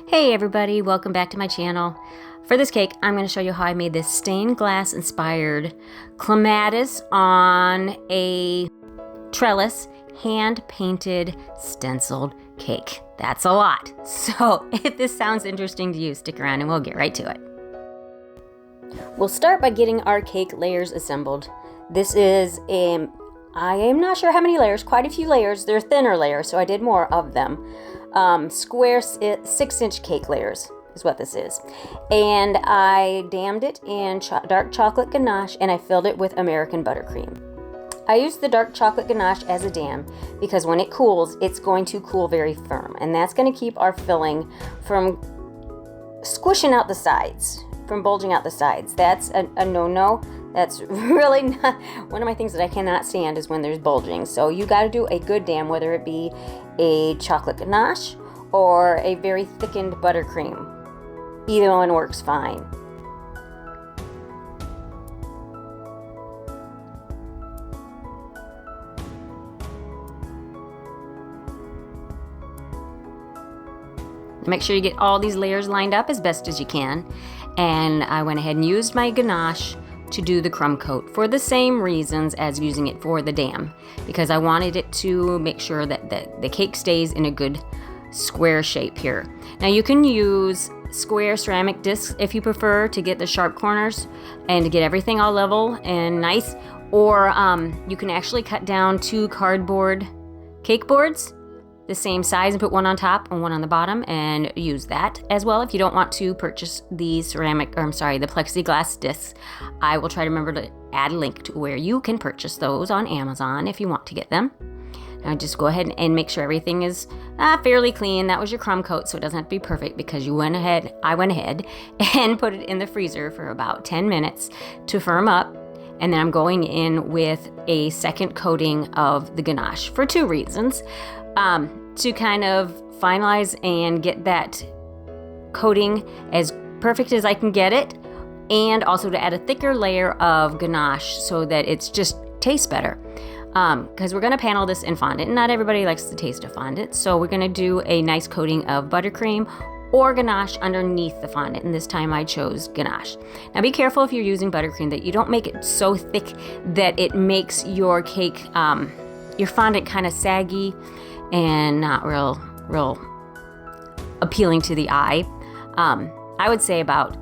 Hey everybody, welcome back to my channel. For this cake, I'm going to show you how I made this stained glass inspired clematis on a trellis hand painted stenciled cake. That's a lot. So if this sounds interesting to you, stick around and we'll get right to it. We'll start by getting our cake layers assembled. This is I am not sure how many layers, quite a few layers. They're thinner layers, so I did more of them. Square 6-inch cake layers is what this is. And I dammed it in dark chocolate ganache and I filled it with American buttercream. I used the dark chocolate ganache as a dam because when it cools, it's going to cool very firm. And that's going to keep our filling from squishing out the sides, from bulging out the sides. That's a no-no. That's really not one of my things that I cannot stand is when there's bulging. So you got to do a good dam, whether it be a chocolate ganache or a very thickened buttercream. Either one works fine. Make sure you get all these layers lined up as best as you can. And I went ahead and used my ganache to do the crumb coat for the same reasons as using it for the dam, because I wanted it to make sure that the cake stays in a good square shape here. Now you can use square ceramic discs if you prefer to get the sharp corners and to get everything all level and nice, or you can actually cut down 2 cardboard cake boards the same size and put one on top and one on the bottom and use that as well if you don't want to purchase the the plexiglass discs. I will try to remember to add a link to where you can purchase those on Amazon if you want to get them. Now just go ahead and make sure everything is fairly clean. That was your crumb coat, so it doesn't have to be perfect because I went ahead and put it in the freezer for about 10 minutes to firm up. And then I'm going in with a second coating of the ganache for 2 reasons. To kind of finalize and get that coating as perfect as I can get it, and also to add a thicker layer of ganache so that it's just tastes better. Because we're going to panel this in fondant. Not everybody likes the taste of fondant, so we're going to do a nice coating of buttercream or ganache underneath the fondant, and this time I chose ganache. Now be careful if you're using buttercream that you don't make it so thick that it makes your cake, your fondant kind of saggy and not real appealing to the eye. I would say about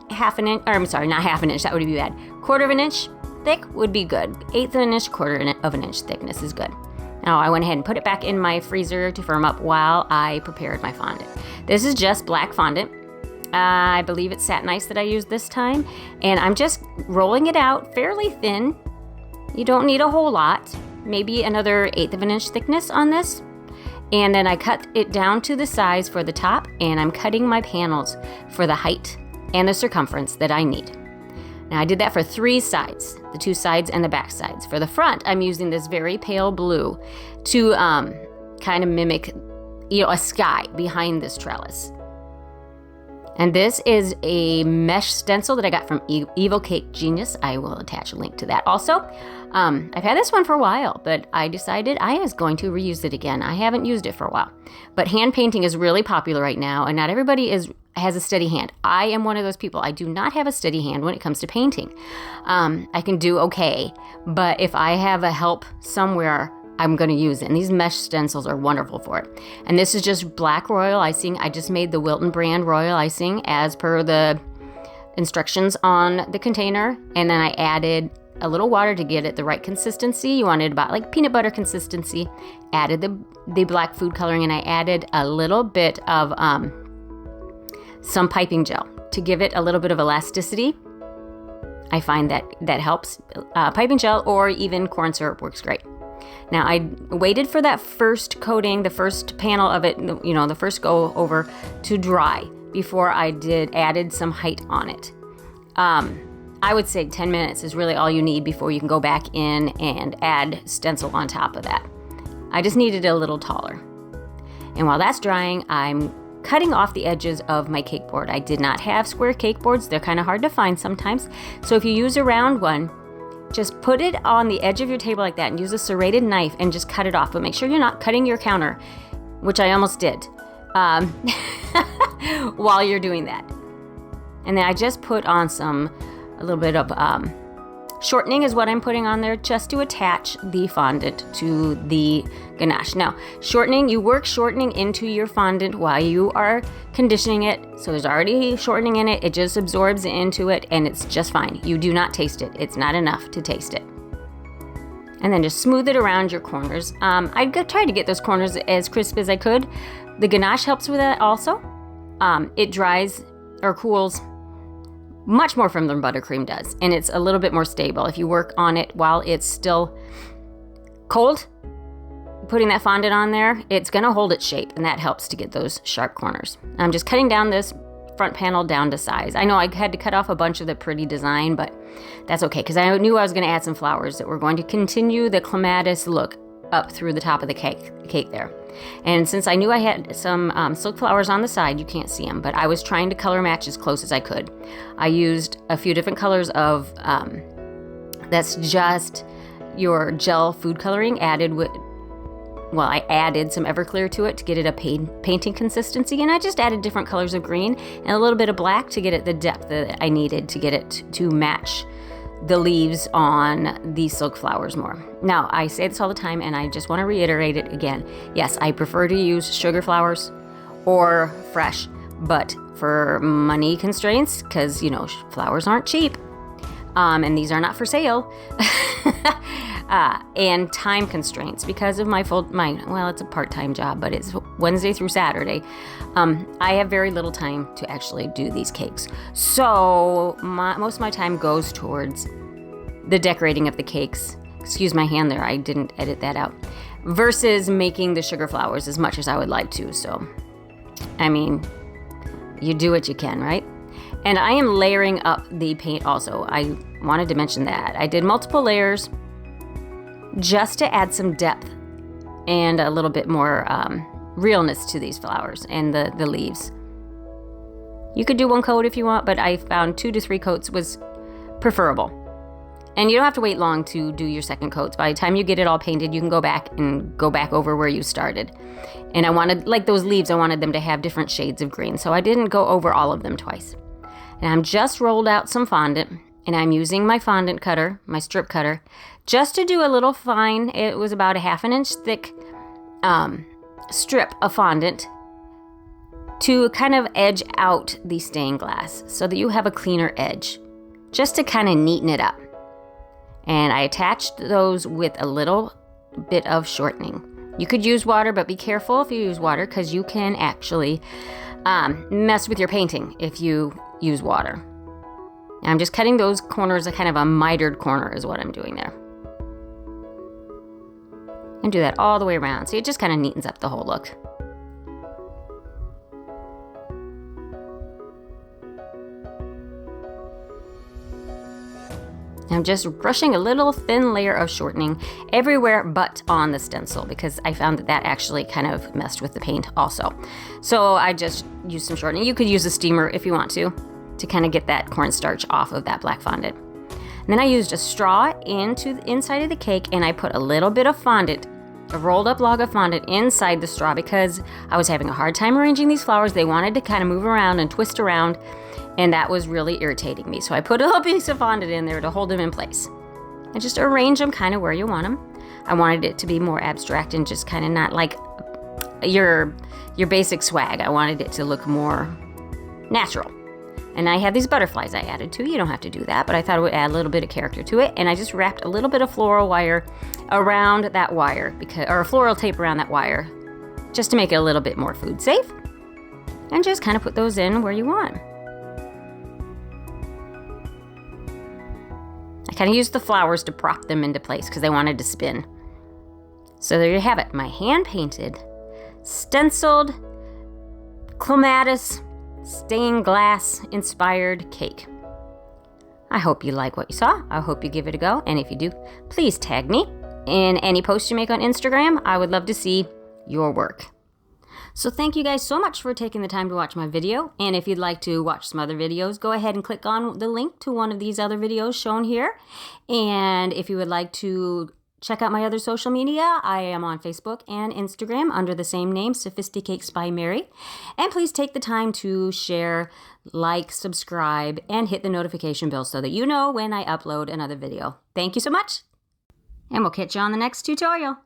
half an inch, or I'm sorry, not half an inch, that would be bad. 1/4 of an inch thick would be good. 1/8 of an inch, 1/4 of an inch thickness is good. Now I went ahead and put it back in my freezer to firm up while I prepared my fondant. This is just black fondant. I believe it's Satin Ice that I used this time, and I'm just rolling it out fairly thin. You don't need a whole lot. Maybe another 1/8 of an inch thickness on this. And then I cut it down to the size for the top, and I'm cutting my panels for the height and the circumference that I need. Now I did that for 3 sides, the 2 sides and the back sides. For the front, I'm using this very pale blue to kind of mimic, a sky behind this trellis. And this is a mesh stencil that I got from Evil Cake Genius. I will attach a link to that also. I've had this one for a while, but I decided I was going to reuse it again. I haven't used it for a while. But hand painting is really popular right now, and not everybody has a steady hand. I am one of those people. I do not have a steady hand when it comes to painting. I can do okay, but if I have a help somewhere, I'm going to use it. And these mesh stencils are wonderful for it. And this is just black royal icing. I just made the Wilton brand royal icing as per the instructions on the container. And then I added a little water to get it the right consistency. You want it about like peanut butter consistency. Added the black food coloring, and I added a little bit of some piping gel to give it a little bit of elasticity. I find that helps. Piping gel or even corn syrup works great. Now I waited for that first coating, the first panel of it, the first go over to dry before I added some height on it. I would say 10 minutes is really all you need before you can go back in and add stencil on top of that. I just needed it a little taller. And while that's drying, I'm cutting off the edges of my cake board. I did not have square cake boards. They're kind of hard to find sometimes. So if you use a round one, just put it on the edge of your table like that and use a serrated knife and just cut it off. But make sure you're not cutting your counter, which I almost did. while you're doing that. And then I just put on a little bit of shortening is what I'm putting on there just to attach the fondant to the ganache. Now, shortening, you work shortening into your fondant while you are conditioning it. So there's already shortening in it. It just absorbs into it and it's just fine. You do not taste it. It's not enough to taste it. And then just smooth it around your corners. I tried to get those corners as crisp as I could. The ganache helps with that also. It dries or cools much more from than buttercream does, and it's a little bit more stable. If you work on it while it's still cold, putting that fondant on there, it's gonna hold its shape, and that helps to get those sharp corners. I'm just cutting down this front panel down to size. I know I had to cut off a bunch of the pretty design, but that's okay, because I knew I was gonna add some flowers that were going to continue the clematis look up through the top of the cake there. And since I knew I had some silk flowers on the side, you can't see them, but I was trying to color match as close as I could. I used a few different colors of, that's just your gel food coloring added with, well, I added some Everclear to it to get it a painting consistency, and I just added different colors of green and a little bit of black to get it the depth that I needed to get it to match the leaves on these silk flowers more. Now, I say this all the time, and I just want to reiterate it again. Yes, I prefer to use sugar flowers or fresh, but for money constraints, because, you know, flowers aren't cheap, and these are not for sale, and time constraints because of well, it's a part-time job, but it's Wednesday through Saturday. I have very little time to actually do these cakes. So most of my time goes towards the decorating of the cakes. Excuse my hand there, I didn't edit that out. Versus making the sugar flowers as much as I would like to. So, I mean, you do what you can, right? And I am layering up the paint also. I wanted to mention that. I did multiple layers just to add some depth and a little bit more realness to these flowers and the leaves. You could do one coat if you want, but I found 2 to 3 coats was preferable. And you don't have to wait long to do your second coats. By the time you get it all painted, you can go back over where you started. And I wanted, like those leaves, I wanted them to have different shades of green, so I didn't go over all of them twice. And I'm just rolled out some fondant, and I'm using my fondant cutter, my strip cutter, just to do a little fine, it was about a 1/2 inch thick strip of fondant to kind of edge out the stained glass so that you have a cleaner edge, just to kind of neaten it up. And I attached those with a little bit of shortening. You could use water, but be careful if you use water because you can actually mess with your painting if you use water. I'm just cutting those corners, a kind of a mitered corner is what I'm doing there. And do that all the way around. So it just kind of neatens up the whole look. I'm just brushing a little thin layer of shortening everywhere but on the stencil because I found that actually kind of messed with the paint also. So I just used some shortening. You could use a steamer if you want to kind of get that cornstarch off of that black fondant. And then I used a straw into the inside of the cake and I put a little bit of fondant, a rolled up log of fondant inside the straw because I was having a hard time arranging these flowers. They wanted to kind of move around and twist around, and that was really irritating me. So I put a little piece of fondant in there to hold them in place. And just arrange them kind of where you want them. I wanted it to be more abstract and just kind of not like your basic swag. I wanted it to look more natural. And I had these butterflies I added too. You don't have to do that, but I thought it would add a little bit of character to it. And I just wrapped a little bit of floral wire around that wire, or floral tape around that wire, just to make it a little bit more food safe. And just kind of put those in where you want. I kind of used the flowers to prop them into place because they wanted to spin. So there you have it, my hand-painted, stenciled, clematis, stained glass inspired cake. I hope you like what you saw. I hope you give it a go. And if you do, please tag me in any post you make on Instagram. I would love to see your work. So thank you guys so much for taking the time to watch my video. And if you'd like to watch some other videos, go ahead and click on the link to one of these other videos shown here. And if you would like to Check out my other social media. I am on Facebook and Instagram under the same name, Sophisticakes by Mary. And please take the time to share, like, subscribe, and hit the notification bell so that you know when I upload another video. Thank you so much, and we'll catch you on the next tutorial.